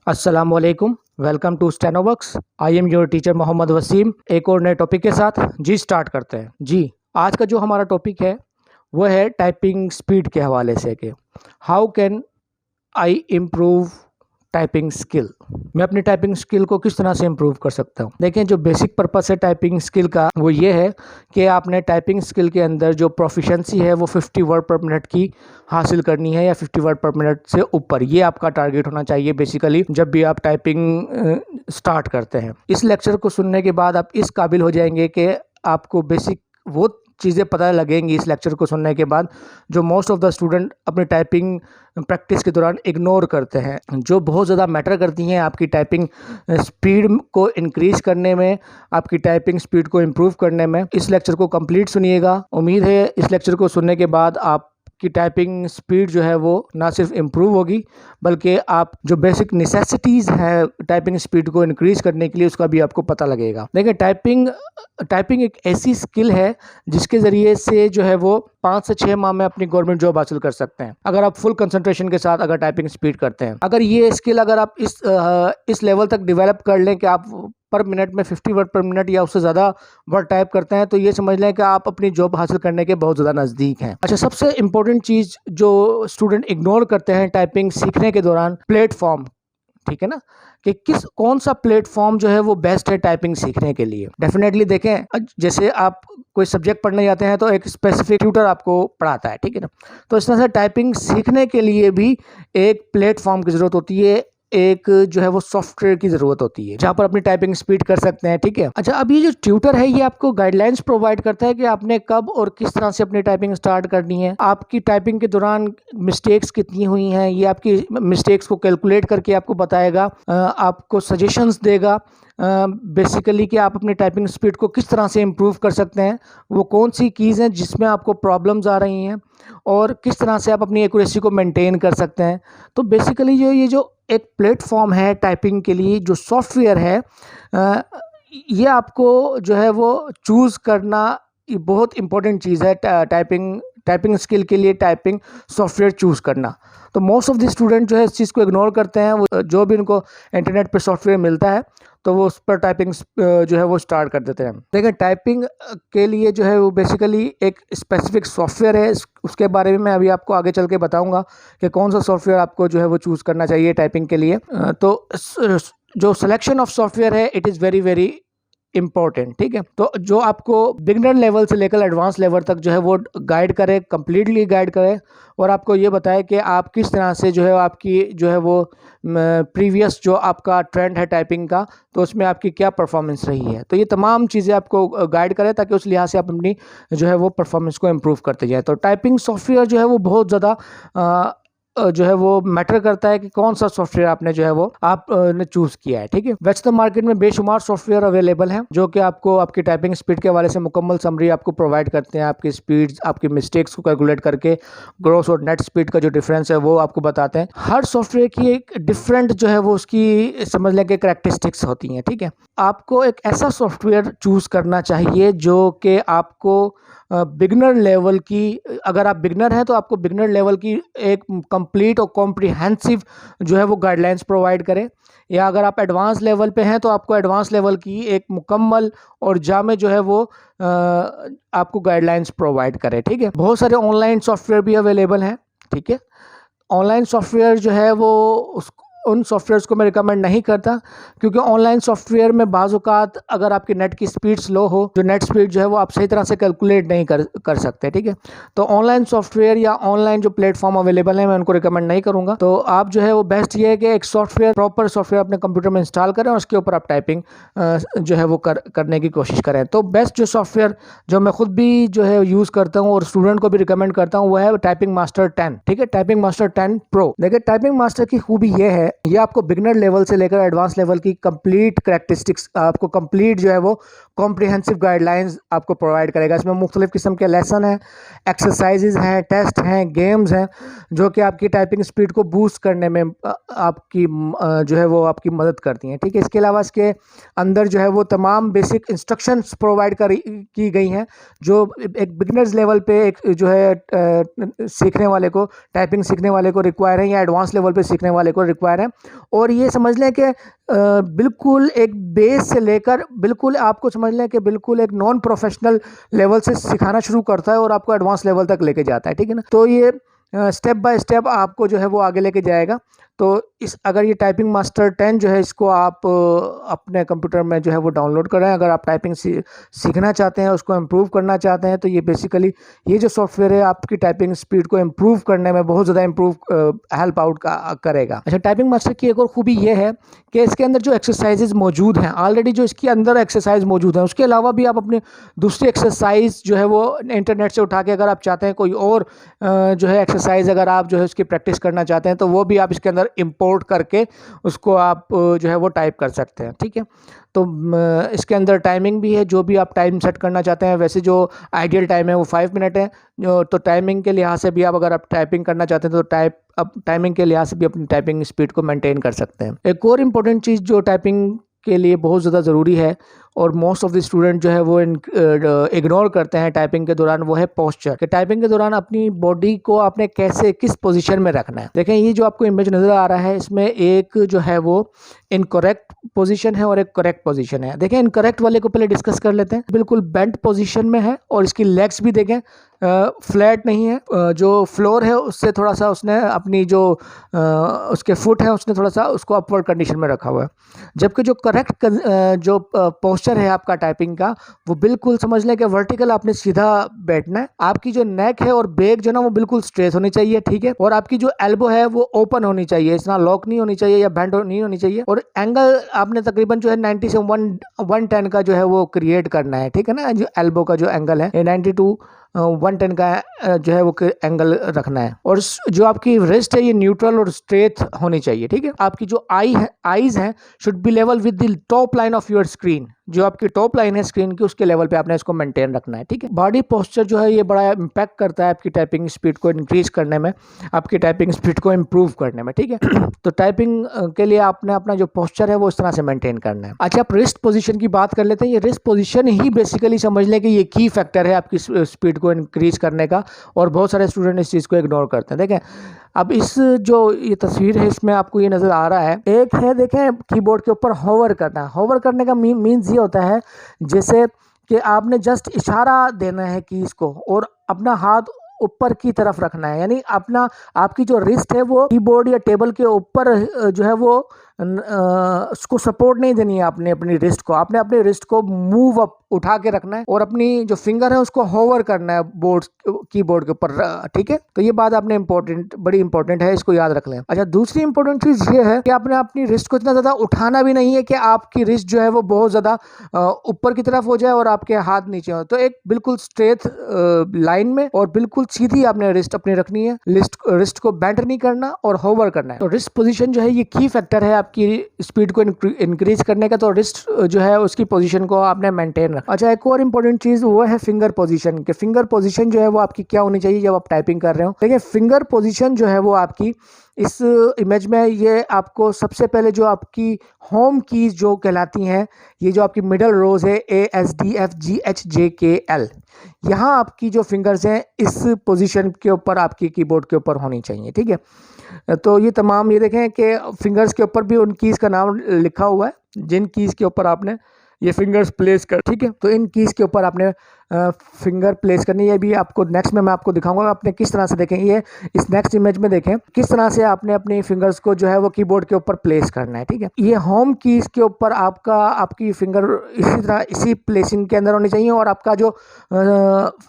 अस्सलाम वालेकुम। Welcome to Stenoworks. I am your teacher Mohammad Waseem. एक और नए टॉपिक के साथ जी स्टार्ट करते हैं। जी, आज का जो हमारा टॉपिक है वो है टाइपिंग स्पीड के हवाले से कि how can I improve typing skill. मैं अपनी टाइपिंग स्किल को किस तरह से इम्प्रूव कर सकता हूँ। देखें, जो बेसिक पर्पस है टाइपिंग स्किल का वो ये है कि आपने टाइपिंग स्किल के अंदर जो प्रोफिशेंसी है वो 50 वर्ड पर मिनट की हासिल करनी है या 50 वर्ड पर मिनट से ऊपर। ये आपका टारगेट होना चाहिए बेसिकली जब भी आप टाइपिंग स्टार्ट करते हैं। इस लेक्चर को सुनने के बाद आप इस काबिल हो जाएंगे कि आपको बेसिक वो चीज़ें पता लगेंगी इस लेक्चर को सुनने के बाद जो मोस्ट ऑफ द स्टूडेंट अपनी टाइपिंग प्रैक्टिस के दौरान इग्नोर करते हैं, जो बहुत ज़्यादा मैटर करती हैं आपकी टाइपिंग स्पीड को इंक्रीज़ करने में, आपकी टाइपिंग स्पीड को इम्प्रूव करने में। इस लेक्चर को कंप्लीट सुनिएगा। उम्मीद है इस लेक्चर को सुनने के बाद आप की टाइपिंग स्पीड जो है वो ना सिर्फ इम्प्रूव होगी बल्कि आप जो बेसिक नेसेसिटीज़ हैं टाइपिंग स्पीड को इंक्रीज़ करने के लिए उसका भी आपको पता लगेगा। देखिए, टाइपिंग एक ऐसी स्किल है जिसके ज़रिए से जो है वो 5 से 6 माह में अपनी गवर्नमेंट जॉब हासिल कर सकते हैं अगर आप फुल कंसंट्रेशन के साथ अगर टाइपिंग स्पीड करते हैं। अगर ये स्किल अगर आप इस लेवल तक डेवलप कर लें कि आप पर मिनट में 50 वर्ड पर मिनट या उससे ज़्यादा वर्ड टाइप करते हैं तो ये समझ लें कि आप अपनी जॉब हासिल करने के बहुत ज़्यादा नज़दीक हैं। अच्छा, सबसे इम्पोर्टेंट चीज़ जो स्टूडेंट इग्नोर करते हैं टाइपिंग सीखने के दौरान, प्लेटफॉर्म। ठीक है ना, कि कौन सा प्लेटफॉर्म जो है वो बेस्ट है टाइपिंग सीखने के लिए। डेफिनेटली देखें, जैसे आप कोई सब्जेक्ट पढ़ने जाते हैं तो एक स्पेसिफिक ट्यूटर आपको पढ़ाता है, ठीक है ना। तो इस तरह से टाइपिंग सीखने के लिए भी एक प्लेटफॉर्म की ज़रूरत होती है, एक जो है वो सॉफ्टवेयर की ज़रूरत होती है जहाँ पर अपनी टाइपिंग स्पीड कर सकते हैं। ठीक है। अच्छा, अब ये जो ट्यूटर है ये आपको गाइडलाइंस प्रोवाइड करता है कि आपने कब और किस तरह से अपनी टाइपिंग स्टार्ट करनी है, आपकी टाइपिंग के दौरान मिस्टेक्स कितनी हुई हैं, ये आपकी मिस्टेक्स को कैलकुलेट करके आपको बताएगा, आपको सजेशंस देगा बेसिकली कि आप अपनी टाइपिंग स्पीड को किस तरह से इम्प्रूव कर सकते हैं, वो कौन सी कीज़ हैं जिसमें आपको प्रॉब्लम्स आ रही हैं और किस तरह से आप अपनी एक्यूरेसी को मेंटेन कर सकते हैं। तो बेसिकली ये जो एक प्लेटफॉर्म है टाइपिंग के लिए, जो सॉफ्टवेयर है, ये आपको जो है वो चूज़ करना ये बहुत इंपॉर्टेंट चीज़ है टाइपिंग स्किल के लिए, टाइपिंग सॉफ्टवेयर चूज़ करना। तो मोस्ट ऑफ द स्टूडेंट जो है इस चीज़ को इग्नोर करते हैं। वो जो भी उनको इंटरनेट पे सॉफ्टवेयर मिलता है तो वो उस पर टाइपिंग जो है वो स्टार्ट कर देते हैं। देखिए, टाइपिंग के लिए जो है वो बेसिकली एक स्पेसिफिक सॉफ्टवेयर है, उसके बारे में मैं अभी आपको आगे चल के बताऊँगा कि कौन सा सॉफ्टवेयर आपको जो है वो चूज़ करना चाहिए टाइपिंग के लिए। तो जो सिलेक्शन ऑफ सॉफ्टवेयर है it is very very important. ठीक है। तो जो आपको बिगनर लेवल से लेकर एडवांस लेवल तक जो है वो गाइड करे, कम्प्लीटली गाइड करे और आपको ये बताए कि आप किस तरह से जो है आपकी जो है वो प्रीवियस जो आपका ट्रेंड है टाइपिंग का, तो उसमें आपकी क्या परफॉर्मेंस रही है। तो ये तमाम चीज़ें आपको गाइड करें ताकि उस लिहाज से आप अपनी जो है वो परफॉर्मेंस को इम्प्रूव करते जाएँ। तो टाइपिंग सॉफ्टवेयर जो है वो बहुत ज़्यादा जो है वो मैटर करता है कि कौन सा सॉफ्टवेयर आपने जो है वो आप ने चूज़ किया है। ठीक है। वैसे तो मार्केट में बेशुमार सॉफ्टवेयर अवेलेबल हैं जो कि आपको आपकी टाइपिंग स्पीड के हवाले से मुकम्मल समरी आपको प्रोवाइड करते हैं, आपकी स्पीड, आपकी मिस्टेक्स को कैलकुलेट करके ग्रॉस और नेट स्पीड का जो डिफरेंस है वो आपको बताते हैं। हर सॉफ्टवेयर की एक डिफरेंट जो है वो उसकी समझ लें कि करैक्टरिस्टिक्स होती हैं। ठीक है। आपको एक ऐसा सॉफ्टवेयर चूज़ करना चाहिए जो कि आपको बिगनर लेवल की, अगर आप बिगनर हैं तो आपको बिगनर लेवल की एक कंप्लीट और कॉम्प्रिहेंसिव जो है वो गाइडलाइंस प्रोवाइड करें, या अगर आप एडवांस लेवल पे हैं तो आपको एडवांस लेवल की एक मुकम्मल और जामे जो है वो आपको गाइडलाइंस प्रोवाइड करें। ठीक है। बहुत सारे ऑनलाइन सॉफ्टवेयर भी अवेलेबल हैं। ठीक है। ऑनलाइन सॉफ्टवेयर जो है वो उन सॉफ्टवेयर्स को मैं रिकमेंड नहीं करता क्योंकि ऑनलाइन सॉफ्टवेयर में बाज़ औक़ात अगर आपकी नेट की स्पीड स्लो हो, जो नेट स्पीड जो है वो आप सही तरह से कैलकुलेट नहीं कर सकते। ठीक है। तो ऑनलाइन सॉफ्टवेयर या ऑनलाइन जो प्लेटफॉर्म अवेलेबल है मैं उनको रिकमेंड नहीं करूँगा। तो आप जो है वो बेस्ट ये है कि एक सॉफ्टवेयर, प्रॉपर सॉफ्टवेयर अपने कंप्यूटर में इंस्टॉल करें और उसके ऊपर आप टाइपिंग जो है वो करने की कोशिश करें। तो बेस्ट जो सॉफ्टवेयर जो मैं खुद भी जो है यूज़ करता हूँ और स्टूडेंट को भी रिकमेंड करता हूँ वो है टाइपिंग मास्टर 10। ठीक है। Typing master 10 pro. देखिए, टाइपिंग मास्टर की खूबी ये है, ये आपको बिगनर लेवल से लेकर एडवांस लेवल की कंप्लीट करैक्टरिस्टिक्स, आपको कंप्लीट जो है वो कॉम्प्रिहेंसिव गाइडलाइंस आपको प्रोवाइड करेगा। इसमें मुख्तलिफ किस्म के लेसन हैं, एक्सरसाइजेज हैं, टेस्ट हैं, गेम्स हैं जो कि आपकी टाइपिंग स्पीड को बूस्ट करने में आपकी जो है वो आपकी मदद करती हैं। ठीक है। इसके अलावा इसके अंदर जो है वो तमाम बेसिक इंस्ट्रक्शंस प्रोवाइड की गई हैं जो एक बिगनर्स लेवल पे एक जो है सीखने वाले को, टाइपिंग सीखने वाले को रिक्वायर है या एडवांस लेवल पे सीखने वाले को रिक्वायर है और ये समझ लें कि बिल्कुल एक बेस से लेकर बिल्कुल आपको समझ लें कि बिल्कुल एक नॉन प्रोफेशनल लेवल से सिखाना शुरू करता है और आपको एडवांस लेवल तक लेके जाता है, ठीक है ना। तो ये स्टेप बाय स्टेप आपको जो है वो आगे लेके जाएगा। तो इस अगर ये टाइपिंग मास्टर 10 जो है इसको आप अपने कंप्यूटर में जो है वो डाउनलोड करें। अगर आप टाइपिंग सीखना चाहते हैं, उसको इम्प्रूव करना चाहते हैं, तो ये बेसिकली ये जो सॉफ्टवेयर है आपकी टाइपिंग स्पीड को इम्प्रूव करने में बहुत ज़्यादा हेल्प आउट करेगा। अच्छा, टाइपिंग मास्टर की एक और खूबी ये है कि इसके अंदर जो एक्सरसाइजेज मौजूद हैं ऑलरेडी, जो इसके अंदर एक्सरसाइज मौजूद हैं, उसके अलावा भी आप अपनी दूसरी एक्सरसाइज जो है वो इंटरनेट से उठा के अगर आप चाहते हैं कोई और जो है एक्सरसाइज अगर आप जो है उसकी प्रैक्टिस करना चाहते हैं तो वो भी आप इसके अंदर इंपोर्ट करके उसको आप जो है वो टाइप कर सकते हैं, ठीक है। तो इसके अंदर टाइमिंग भी है, जो भी आप टाइम सेट करना चाहते हैं। वैसे जो आइडियल टाइम है वो 5 मिनट है, तो टाइमिंग के लिहाज से भी आप अगर आप टाइपिंग करना चाहते हैं तो टाइमिंग के लिहाज से भी अपनी टाइपिंग स्पीड को मेंटेन कर सकते हैं। एक और इम्पोर्टेंट चीज़ जो टाइपिंग के लिए बहुत ज़्यादा ज़रूरी है और मोस्ट ऑफ द स्टूडेंट जो है वो इग्नोर करते हैं टाइपिंग के दौरान, वो है पोस्चर। कि टाइपिंग के दौरान अपनी बॉडी को आपने कैसे किस पोजीशन में रखना है। देखें, ये जो आपको इमेज नज़र आ रहा है इसमें एक जो है वो इनकरेक्ट पोजीशन है और एक करेक्ट पोजीशन है। देखें, इनकरेक्ट वाले को पहले डिस्कस कर लेते हैं। बिल्कुल बेंट पोजीशन में है और इसकी लेग्स भी देखें फ्लैट नहीं है। जो फ्लोर है उससे थोड़ा सा उसने अपनी जो उसके फुट है उसने थोड़ा सा उसको अपवर्ड कंडीशन में रखा हुआ है। जबकि जो करेक्ट जो पोस्चर है आपका टाइपिंग का, वो बिल्कुल समझ लें कि वर्टिकल आपने सीधा बैठना है। आपकी जो नेक है और बैक जो ना वो बिल्कुल स्ट्रेट होनी चाहिए, ठीक है। और आपकी जो एल्बो है वो ओपन होनी चाहिए, इतना लॉक नहीं होनी चाहिए या बेंड नहीं होनी चाहिए। और एंगल आपने तकरीबन जो है 90 से 110 का जो है वो क्रिएट करना है, ठीक है ना। जो एल्बो का जो एंगल है 90 to 110 का जो है वो एंगल रखना है। और जो आपकी रिस्ट है ये न्यूट्रल और स्ट्रेट होनी चाहिए, ठीक है। आपकी जो आईज हैं should be level with the top line of your screen. जो आपकी टॉप लाइन है स्क्रीन की उसके लेवल पे आपने इसको मेंटेन रखना है, ठीक है। बॉडी पोस्चर जो है ये बड़ा इम्पैक्ट करता है आपकी टाइपिंग स्पीड को इंक्रीज करने में, आपकी टाइपिंग स्पीड को इम्प्रूव करने में, ठीक है। तो टाइपिंग के लिए आपने अपना जो पोस्चर है वो इस तरह से मेंटेन करना है। अच्छा, आप रिस्ट पोजीशन की बात कर लेते हैं। ये रिस्ट पोजीशन ही बेसिकली समझ लें कि ये की फैक्टर है आपकी स्पीड को इंक्रीज करने का, और बहुत सारे स्टूडेंट इस चीज़ को इग्नोर करते हैं। देखें, अब इस जो ये तस्वीर है इसमें आपको ये नज़र आ रहा है, एक है देखें कीबोर्ड के ऊपर होवर करना। होवर करने का मीन्स ये होता है जैसे कि आपने जस्ट इशारा देना है कीज को और अपना हाथ ऊपर की तरफ रखना है, यानी अपना आपकी जो रिस्ट है वो कीबोर्ड या टेबल के ऊपर जो है वो उसको सपोर्ट नहीं देनी है। आपने अपनी रिस्ट को अपनी रिस्ट को मूव अप उठा के रखना है और अपनी जो फिंगर है उसको होवर करना है कीबोर्ड के ऊपर, ठीक है। तो ये बात आपने बड़ी इंपॉर्टेंट है, इसको याद रख लें। अच्छा, दूसरी इंपॉर्टेंट चीज ये है कि आपने अपनी रिस्ट को इतना ज्यादा उठाना भी नहीं है कि आपकी रिस्ट जो है वो बहुत ज्यादा ऊपर की तरफ हो जाए और आपके हाथ नीचे हो। तो एक बिल्कुल स्ट्रेट लाइन में और बिल्कुल सीधी आपने रिस्ट अपनी रखनी है। रिस्ट को बेंड नहीं करना और होवर करना है। तो रिस्ट पोजीशन जो है ये की फैक्टर है आपकी स्पीड को इंक्रीज करने का। तो रिस्ट जो है उसकी पोजीशन को आपने मेंटेन रखना। अच्छा, एक और इंपॉर्टेंट चीज वो है फिंगर पोजीशन। के फिंगर पोजीशन जो है वो आपकी क्या होनी चाहिए जब आप टाइपिंग कर रहे हो। देखिए, फिंगर पोजीशन जो है वो आपकी इस इमेज में ये आपको सबसे पहले जो आपकी होम कीज जो कहलाती हैं, ये जो आपकी मिडल रोज है ASDFGHJKL, यहाँ आपकी जो फिंगर्स हैं इस पोजीशन के ऊपर आपकी कीबोर्ड के ऊपर होनी चाहिए, ठीक है। तो ये तमाम ये देखें कि फिंगर्स के ऊपर भी उन कीज का नाम लिखा हुआ है जिन कीज के ऊपर आपने ये फिंगर्स प्लेस कर, ठीक है। तो इन कीज के ऊपर आपने फिंगर प्लेस करनी है। भी आपको नेक्स्ट में मैं आपको दिखाऊंगा आपने किस तरह से देखें। ये इस नेक्स्ट इमेज में देखें किस तरह से आपने अपनी फिंगर्स को जो है वो कीबोर्ड के ऊपर प्लेस करना है, ठीक है। ये होम कीज के ऊपर आपकी फिंगर इसी तरह इसी प्लेसिंग के अंदर होनी चाहिए और आपका जो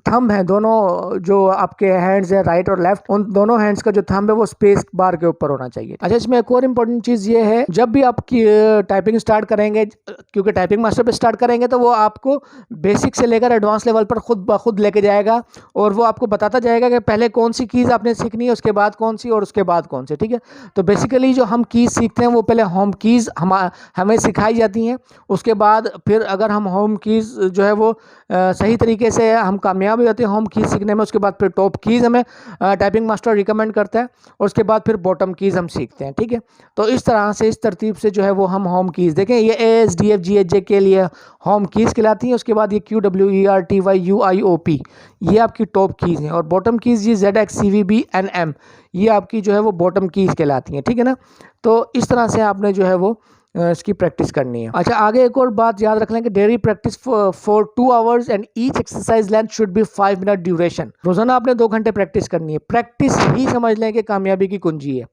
थंब है, दोनों जो आपके हैंड्स है राइट और लेफ्ट, उन दोनों हैंड्स का जो थंब है वो स्पेस बार के ऊपर होना चाहिए। अच्छा, इसमें एक और इम्पोर्टेंट चीज़ ये है, जब भी आपकी टाइपिंग स्टार्ट करेंगे, क्योंकि टाइपिंग मास्टर पे स्टार्ट करेंगे तो वो आपको बेसिक से लेकर एडवांस लेवल पर खुद ब खुद लेके जाएगा और वो आपको बताता जाएगा कि पहले कौन सी कीज़ आपने सीखनी है, उसके बाद कौन सी और उसके बाद कौन सी, ठीक है। तो बेसिकली जो हम कीज़ सीखते हैं वो पहले होम कीज़ हमें सिखाई जाती हैं। उसके बाद फिर अगर हम होम कीज़ जो है वो सही तरीके से हम कामयाब हो जाते हैं होम कीज़ सीखने में, उसके बाद फिर टॉप कीज़ हमें टाइपिंग मास्टर रिकमेंड करता है और उसके बाद फिर बॉटम कीज़ हम सीखते हैं, ठीक है। तो इस तरह से इस तरतीब से जो है वो हम होम कीज़ देखें। ये ASDFGHJ के लिए होम कीज़ कहलाती हैं। उसके बाद ये QWERT TYUIOP, ये आपकी टॉप कीज़ हैं। और बॉटम कीज़ ये ZX CVB NM, ये आपकी जो है वो बॉटम कीज़ कहलाती हैं, ठीक है ना। तो इस तरह से आपने जो है वो इसकी प्रैक्टिस करनी है। अच्छा, आगे एक और बात याद रख लें कि daily practice for 2 hours and each exercise length should be 5 minute duration. रोजाना आपने 2 घंटे प्रैक्टिस करनी है। प्रैक्टिस ही समझ लें कि कामयाबी की कुंजी है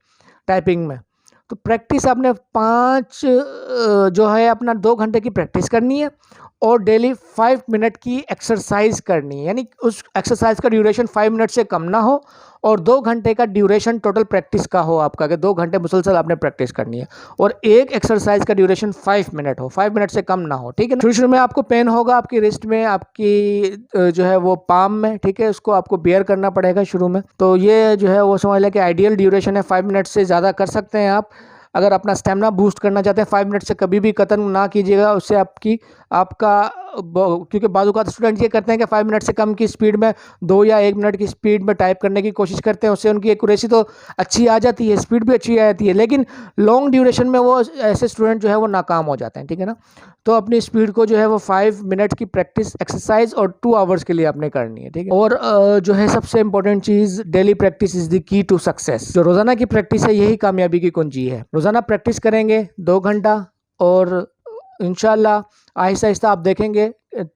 टाइपिंग में। तो प्रैक्टिस आपने 5 जो है अपना 2 घंटे की प्रैक्टिस करनी है और डेली 5 मिनट की एक्सरसाइज करनी है, यानी उस एक्सरसाइज का ड्यूरेशन 5 मिनट से कम ना हो और 2 घंटे का ड्यूरेशन टोटल प्रैक्टिस का हो आपका, कि 2 घंटे मुसलसल आपने प्रैक्टिस करनी है और एक एक्सरसाइज का ड्यूरेशन 5 मिनट हो, 5 मिनट से कम ना हो, ठीक है ना। शुरू में आपको पेन होगा आपकी रिस्ट में, आपकी जो है वो पाम में, ठीक है, उसको आपको बेयर करना पड़ेगा शुरू में। तो ये जो है वो समझ लें कि आइडियल ड्यूरेशन है, 5 मिनट से ज़्यादा कर सकते हैं आप। अगर अपना स्टेमिना बूस्ट करना चाहते हैं 5 मिनट से कभी भी कतन ना कीजिएगा, उससे क्योंकि बाजू का स्टूडेंट ये करते हैं कि 5 मिनट से कम की स्पीड में 2 या 1 मिनट की स्पीड में टाइप करने की कोशिश करते हैं, उससे उनकी एक्यूरेसी तो अच्छी आ जाती है, स्पीड भी अच्छी आ जाती है, लेकिन लॉन्ग ड्यूरेशन में वो ऐसे स्टूडेंट जो है वो नाकाम हो जाते हैं, ठीक है ना। तो अपनी स्पीड को जो है वो 5 मिनट की प्रैक्टिस एक्सरसाइज और 2 आवर्स के लिए आपने करनी है, ठीक है। और जो है सबसे इंपॉर्टेंट चीज़, daily practice is the key to success. जो रोज़ाना की प्रैक्टिस है यही कामयाबी की कुंजी है। रोज़ाना प्रैक्टिस करेंगे 2 घंटा और इंशाल्लाह आहिस्ता आहिस्ता आप देखेंगे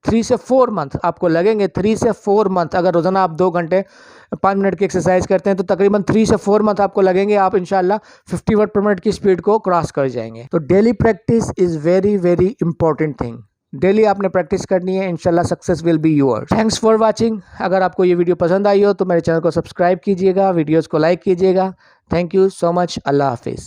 3 से 4 मंथ आपको लगेंगे। 3 से 4 मंथ अगर रोज़ाना आप 2 घंटे 5 मिनट की एक्सरसाइज करते हैं तो तकरीबन 3 से 4 मंथ आपको लगेंगे, आप इंशाल्लाह 50 वर्ड पर मिनट की स्पीड को क्रॉस कर जाएंगे। तो daily practice is very very important thing. Daily आपने प्रैक्टिस करनी है, इंशाल्लाह success will be yours. Thanks for watching. अगर आपको ये वीडियो पसंद आई हो तो मेरे चैनल को सब्सक्राइब कीजिएगा, वीडियोज़ को लाइक कीजिएगा। Thank you so much. Allah हाफिज़।